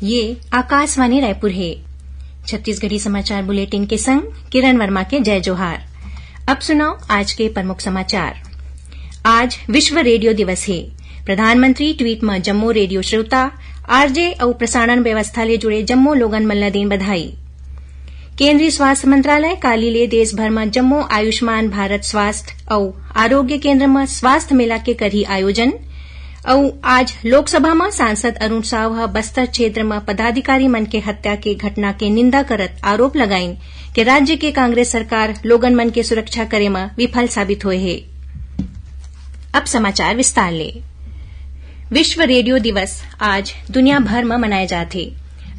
ये आकाशवाणी रायपुर है। छत्तीसगढ़ी समाचार बुलेटिन के संग किरण वर्मा के जय जोहार। अब सुनाओ आज के प्रमुख समाचार। आज विश्व रेडियो दिवस है। प्रधानमंत्री ट्वीट में जम्मो रेडियो श्रोता आरजे और प्रसारण व्यवस्था ले जुड़े जम्मो लोगन मन ल देन बधाई। केंद्रीय स्वास्थ्य मंत्रालय काली ले देश भर में जम्मो आयुष्मान भारत स्वास्थ्य और आरोग्य केंद्र में स्वास्थ्य मेला के करही आयोजन। और आज लोकसभा में सांसद अरुण साव बस्तर क्षेत्र में पदाधिकारी मन के हत्या के घटना के निंदा करत आरोप लगाइन कि राज्य के कांग्रेस सरकार लोगन मन के सुरक्षा करे में विफल साबित होए है। अब समाचार विस्तार ले। विश्व रेडियो दिवस आज दुनिया भर में मनाए जाते।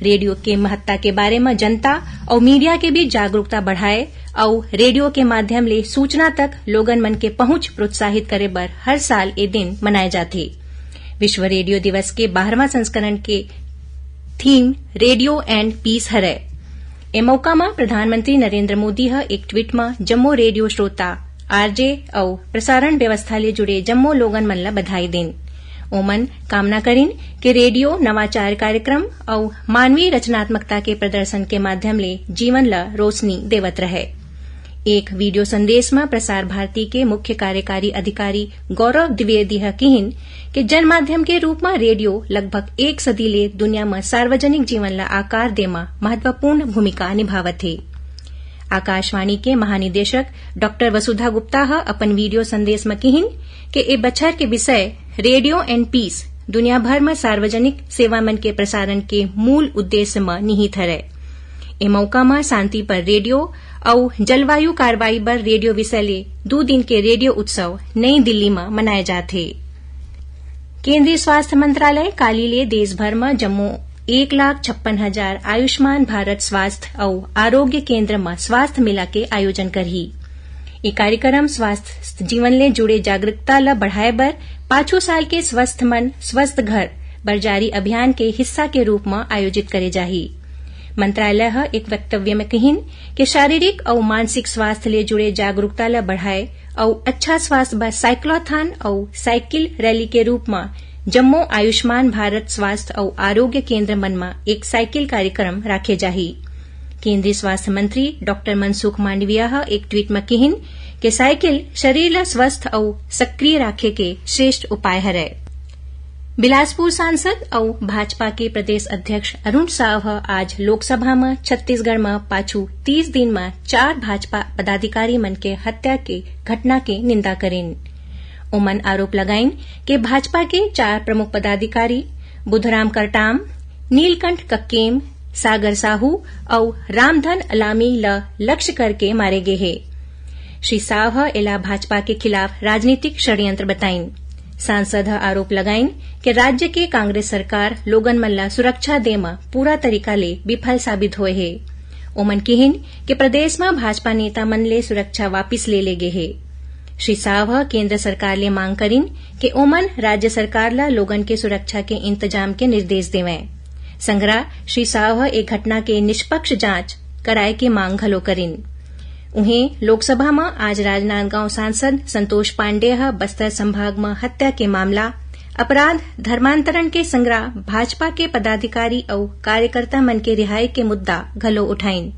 रेडियो के महत्ता के बारे में जनता और मीडिया के बीच जागरूकता बढ़ाए और रेडियो के माध्यम ले सूचना तक लोगन मन के पहुंच प्रोत्साहित करे बर हर साल ये दिन मनाए जाते। विश्व रेडियो दिवस के 12वां संस्करण के थीम रेडियो एंड पीस हरै। ए मौका में प्रधानमंत्री नरेंद्र मोदी एक ट्वीट में जम्मो रेडियो श्रोता आरजे और प्रसारण व्यवस्था ले जुड़े जम्मो लोगन मन ल बधाई देन। ओमन कामना करिन कि रेडियो नवाचार कार्यक्रम और मानवीय रचनात्मकता के प्रदर्शन के माध्यम ले जीवन ल रोशनी देवत रहे। एक वीडियो संदेश में प्रसार भारती के मुख्य कार्यकारी अधिकारी गौरव द्विवेदी कहिन कि जन माध्यम के रूप में रेडियो लगभग एक सदी ले दुनिया में सार्वजनिक जीवन ला आकार दे में महत्वपूर्ण भूमिका निभावत है। आकाशवाणी के महानिदेशक डॉ वसुधा गुप्ता अपन वीडियो संदेश में कहिन कि ए बछर के विषय रेडियो एंड पीस दुनिया भर में सार्वजनिक सेवा मन के प्रसारण के मूल उद्देश्य में निहित है। ए मौका में शांति पर रेडियो और जलवायु कार्रवाई पर रेडियो विषय ले 2 दिन के रेडियो उत्सव नई दिल्ली में मनाए जाते। केंद्रीय स्वास्थ्य मंत्रालय काली ले देश भर में जम्मू 1,56,000 आयुष्मान भारत स्वास्थ्य और आरोग्य केंद्र में स्वास्थ्य मेला के आयोजन करही। ये कार्यक्रम स्वास्थ्य जीवन ले जुड़े जागरूकता ल बढ़ाए बर 5 साल के स्वस्थ मन स्वस्थ घर बर जारी अभियान के हिस्सा के रूप में आयोजित करे जाही। मंत्रालय एक वक्तव्य में कहिन कि शारीरिक और मानसिक स्वास्थ्य ले जुड़े जागरूकता ल बढ़ाए और अच्छा स्वास्थ्य बर साइक्लोथॉन और साइकिल रैली के रूप में जम्मू आयुष्मान भारत स्वास्थ्य और आरोग्य केंद्र मन में एक साइकिल कार्यक्रम राखे जाही। केंद्रीय स्वास्थ्य मंत्री डॉ मनसुख मांडविया एक ट्वीट में कहिन कि साइकिल शरीर ला स्वस्थ और सक्रिय राखे के श्रेष्ठ उपाय है। बिलासपुर सांसद और भाजपा के प्रदेश अध्यक्ष अरुण साव आज लोकसभा में छत्तीसगढ़ में पाछू 30 दिन में 4 भाजपा पदाधिकारी मन के हत्या के घटना के निंदा करेन। ओमन आरोप लगाइन कि भाजपा के 4 प्रमुख पदाधिकारी बुधराम करटाम, नीलकंठ कक्केम, सागर साहू और रामधन अलामी ल लक्ष्य करके मारे गए हैं। श्री साव एला भाजपा के खिलाफ राजनीतिक षड्यंत्र बताइन। सांसद आरोप लगाइन कि राज्य के कांग्रेस सरकार लोगन मन ला सुरक्षा दे में पूरा तरीका ले विफल साबित होए है। ओमन कहिन कि प्रदेश में भाजपा नेता मन ले सुरक्षा वापिस ले गे है। श्री साव केंद्र सरकार ले मांग करिन कि ओमन राज्य सरकार ला लोगन के सुरक्षा के इंतजाम के निर्देश देवें। संगरा श्री साव एक घटना के निष्पक्ष जांच कराए के मांग घलो करिन। उन्हें लोकसभा में आज राजनांदगांव सांसद संतोष पांडेय बस्तर संभाग में हत्या के मामला अपराध धर्मांतरण के संगरा भाजपा के पदाधिकारी और कार्यकर्ता मन के रिहाई के मुद्दा घलो उठाइन।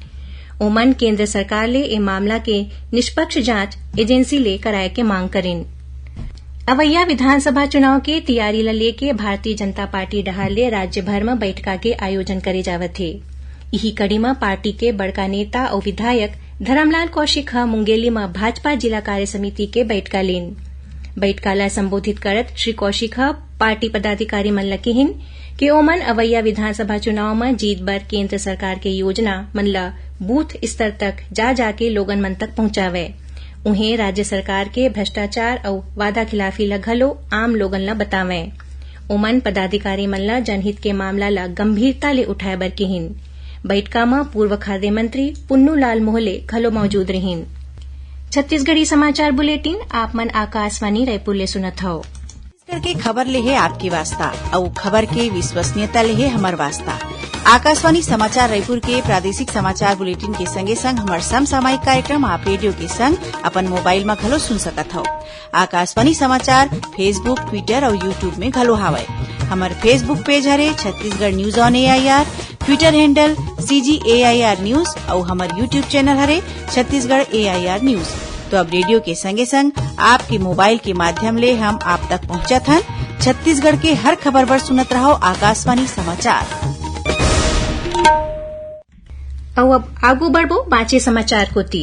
ओमन केंद्र सरकार ले ए मामला के निष्पक्ष जांच एजेंसी ले कराए के मांग करिन। अवैया विधानसभा चुनाव के तैयारी ल लेके भारतीय जनता पार्टी डहार ले राज्य भर में बैठका के आयोजन करे जावत है। यही कड़ी में पार्टी के बड़का नेता और विधायक धरमलाल कौशिक मुंगेली में भाजपा जिला कार्य समिति के बैठका लेन। बैठका ला संबोधित करत श्री कौशिक पार्टी पदाधिकारी मन ल कहिन कि ओमन अवैया विधानसभा चुनाव में जीत बर केंद्र सरकार के योजना मन ल बूथ स्तर तक जा जाके लोगन मन तक पहुंचावे। उन्हें राज्य सरकार के भ्रष्टाचार और वादा खिलाफी ल घलो आम लोगन ला बतावे। ओमन पदाधिकारी मन ला जनहित के मामला ला गंभीरता ले उठाए बर कहिन। बैठका में पूर्व खाद्य मंत्री पुन्नू लाल मोहले घलो मौजूद रहिन। छत्तीसगढ़ी समाचार बुलेटिन आप मन आकाशवाणी रायपुर ले सुनत हव। छत्तीसगढ़ के खबर ले है आपकी वास्ता और खबर के विश्वसनीयता ले है हमर वास्ता। आकाशवाणी समाचार रायपुर के प्रादेशिक समाचार बुलेटिन के संगे संग हमार समसामयिक कार्यक्रम आप रेडियो के संग अपन मोबाइल में घलो सुन सकत हव। आकाशवाणी समाचार फेसबुक, ट्विटर और यूट्यूब में घलो हावय। हमार फेसबुक पेज हरे Chhattisgarh news on AIR, Twitter handle CGAIR news और हमार यूट्यूब चैनल हरे छत्तीसगढ़ AIR न्यूज। तो अब रेडियो के संगे संग आपके मोबाइल के माध्यम ले हम आप तक पहुंचत हन। छत्तीसगढ़ के हर खबर बर सुनत रहो आकाशवाणी समाचार। अब आगू बढ़बो बाँचे समाचार कोती।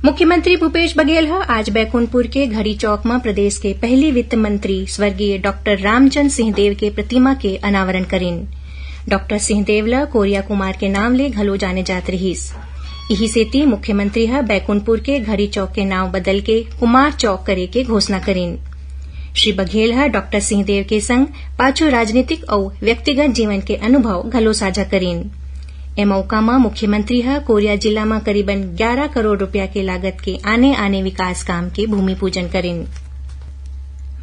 मुख्यमंत्री भूपेश बघेल आज बैकुंठपुर के घड़ी चौक में प्रदेश के पहली वित्त मंत्री स्वर्गीय डॉक्टर रामचंद्र सिंहदेव के प्रतिमा के अनावरण करेन। डॉक्टर सिंहदेव ल कोरिया कुमार के नाम ले घलो जाने जात रहीस। यही सेती मुख्यमंत्री बैकुंठपुर के घड़ी चौक के नाव बदल के कुमार चौक करे के घोषणा करेन। श्री बघेल डॉक्टर सिंहदेव के संग पाछू राजनीतिक और व्यक्तिगत जीवन के अनुभव घलो साझा करेन। ए मौका में मुख्यमंत्री कोरिया जिला में करीबन 11 करोड़ रुपया के लागत के आने विकास काम के भूमि पूजन करेन।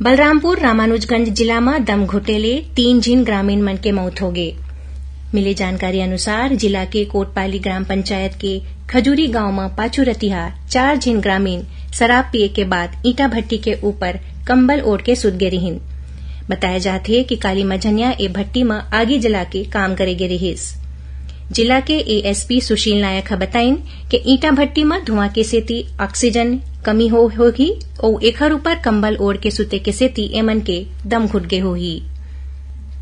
बलरामपुर रामानुजगंज जिला में दम घुटेले 3 जिन ग्रामीण मन के मौत हो गए। मिली जानकारी अनुसार जिला के कोटपाली ग्राम पंचायत के खजूरी गांव में पाछू रतिहा 4 जिन ग्रामीण शराब पिए के बाद ईटा भट्टी के ऊपर कंबल ओढ़ के सुत गे रहीन। बताया जात है कि काली मझनिया ए भट्टी में आगी जला के काम करे गे रहीस। जिला के ASP सुशील नायक बताइन कि ईटा भट्टी में धुआं के सेती ऑक्सीजन कमी होगी और एकर ऊपर कंबल ओढ़ के सुते के सेती एमन के दम घुट गे होही।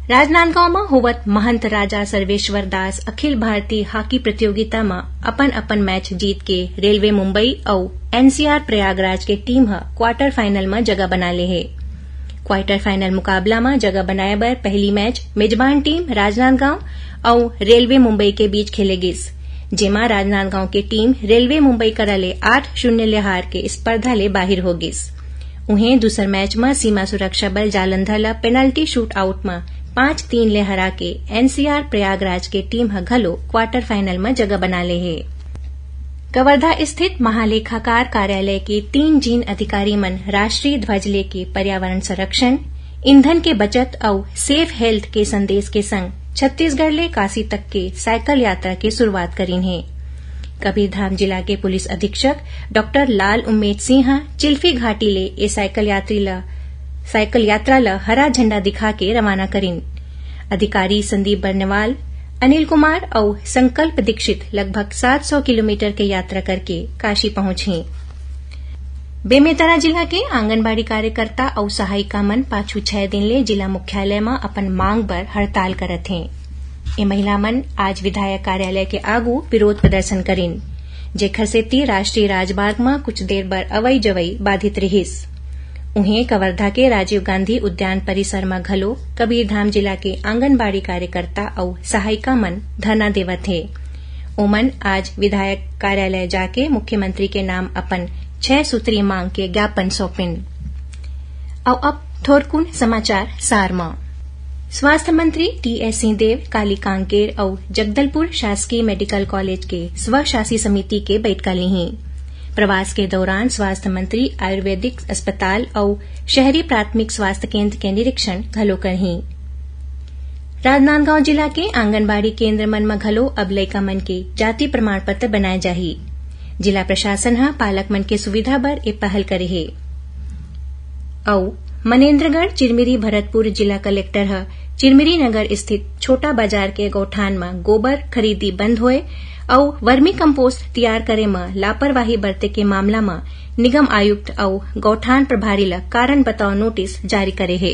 राजनांदगांव में होवत महंत राजा सर्वेश्वर दास अखिल भारतीय हॉकी प्रतियोगिता में अपन मैच जीत के रेलवे मुंबई और NCR प्रयागराज के टीम क्वार्टर फाइनल में जगह बना ले है। क्वार्टर फाइनल मुकाबला में जगह बनाए बर पहली मैच मेजबान टीम राजनांदगांव और रेलवे मुंबई के बीच खेले गिस, जेमा राजनांदगांव की टीम रेलवे मुंबई करले 8-0 ले हार के स्पर्धा ले बाहिर हो गिस। उन्हें दूसर मैच में सीमा सुरक्षा बल जालंधर ला पेनल्टी शूट आउट में 5-3 ले हरा के NCR प्रयागराज के टीम घलो क्वार्टर फाइनल में जगह बना ले है। कवर्धा स्थित महालेखाकार कार्यालय के 3 जिन अधिकारी मन राष्ट्रीय ध्वज लेके पर्यावरण संरक्षण, ईंधन के बचत और सेफ हेल्थ के संदेश के संग छत्तीसगढ़ ले काशी तक के साइकिल यात्रा की शुरुआत करीन है। कबीरधाम जिला के पुलिस अधीक्षक डॉक्टर लाल उम्मेद सिंह चिल्फी घाटी ले ए साइकिल यात्रा ला हरा झंडा दिखा के रवाना करीन। अधिकारी संदीप बर्नवाल, अनिल कुमार और संकल्प दीक्षित लगभग 700 किलोमीटर के यात्रा करके काशी पहुंचे। बेमेतरा जिला के आंगनबाड़ी कार्यकर्ता और सहायिका मन पाछू 6 दिन ले जिला मुख्यालय में अपन मांग पर हड़ताल करत हैं। ये महिला मन आज विधायक कार्यालय के आगू विरोध प्रदर्शन करीन, जेखर सेती राष्ट्रीय राजमार्ग में कुछ देर बर अवई जवई बाधित रहीस। उन्हें कवर्धा के राजीव गांधी उद्यान परिसर में घलो कबीरधाम जिला के आंगनबाड़ी कार्यकर्ता और सहायिका मन धरना देवत है। ओमन आज विधायक कार्यालय जाके मुख्यमंत्री के नाम अपन 6 सूत्री मांग के ज्ञापन सौंपिन। और अब थोरकुन समाचार सार में। स्वास्थ्य मंत्री TS सिंहदेव काली कांकेर और जगदलपुर शासकीय मेडिकल कॉलेज के स्वशासी समिति के बैठका ली। प्रवास के दौरान स्वास्थ्य मंत्री आयुर्वेदिक अस्पताल और शहरी प्राथमिक स्वास्थ्य केंद्र के निरीक्षण घलो करही। राजनांदगांव जिला के आंगनबाड़ी केंद्र मन में घलो अब लइका मन के जाति प्रमाण पत्र बनाए जाही। जिला प्रशासन पालक मन के सुविधा बर ए पहल करे है। और मनेन्द्रगढ़ चिरमिरी भरतपुर जिला कलेक्टर चिरमिरी नगर स्थित छोटा बाजार के गौठान में गोबर खरीदी बंद होए और वर्मी कंपोस्ट तैयार करे में लापरवाही बरते के मामला में निगम आयुक्त और गौठान प्रभारी ला कारण बताओ नोटिस जारी करे है।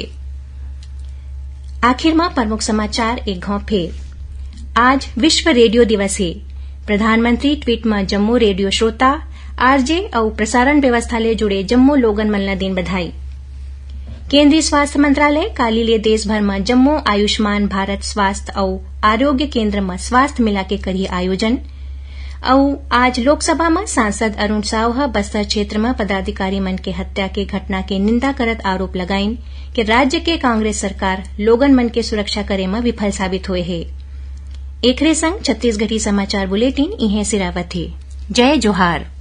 आखिर में प्रमुख समाचार एक घाव फेर। आज विश्व रेडियो दिवस है। प्रधानमंत्री ट्वीट में जम्मू रेडियो श्रोता, RJ और प्रसारण व्यवस्था ले जुड़े जम्मू लोगन मन दिन बधाई। केंद्रीय स्वास्थ्य मंत्रालय काली ले देश भर में जम्मू आयुष्मान भारत स्वास्थ्य और आरोग्य केंद्र में स्वास्थ्य मेला के करिए आयोजन। और आज लोकसभा में सांसद अरुण साव बस्तर क्षेत्र में पदाधिकारी मन के हत्या के घटना के निंदा करत आरोप लगाइन कि राज्य के कांग्रेस सरकार लोगन मन के सुरक्षा करे में विफल साबित हुए है। एकरे संग छत्तीसगढ़ी समाचार बुलेटिन इहें सिरावत है। जय जोहार।